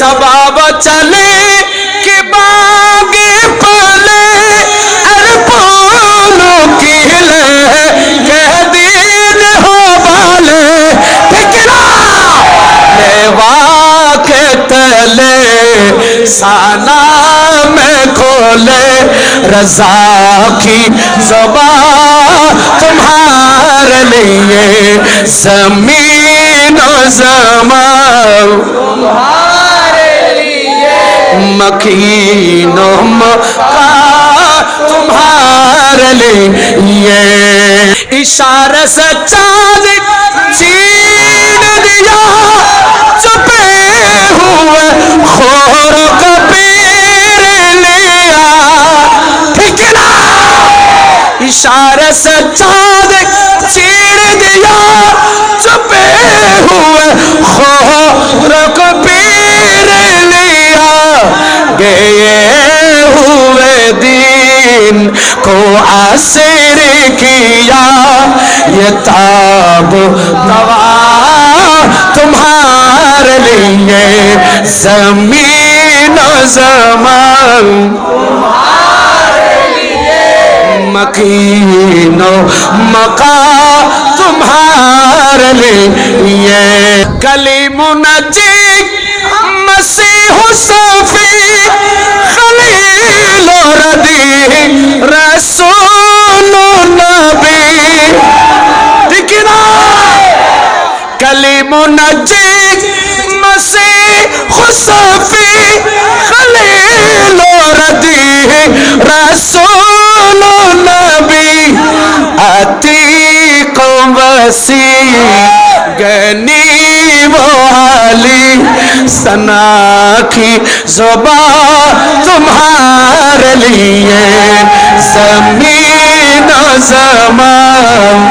سباب چلے کہ باغ پلے ارپانوں کی لے کہ دین ہو بالے ٹھکنا لیوا کے تلے سانا میں کھولے رضا کی زبان تمہارے لیے زمین و زمان تمہارے لیے مکین و مکان تمہارے لیے اشارے سے چاند چیر دیا چھپے ہوئے خور کو پیر لیا ٹھیکنا اشارے سے چاند چیر دیا چھپے ہوئے خور کو پیر لیا گئے ہوئے دین کو عصر کیا یہ تاب توا تمہارے لیے زمین و زمان تمہارے لیے مکین و مکان تمہارے لیے کلیم نجی مسیح صفی خلیل و ردی رسول نبی ٹھیکنا کلیم نجی مسیح صفی خلیل و ردی رسول نبی عتیق و وسیع غنی و عالی ثنا کی زبان تمہارے لیے زمین و زمان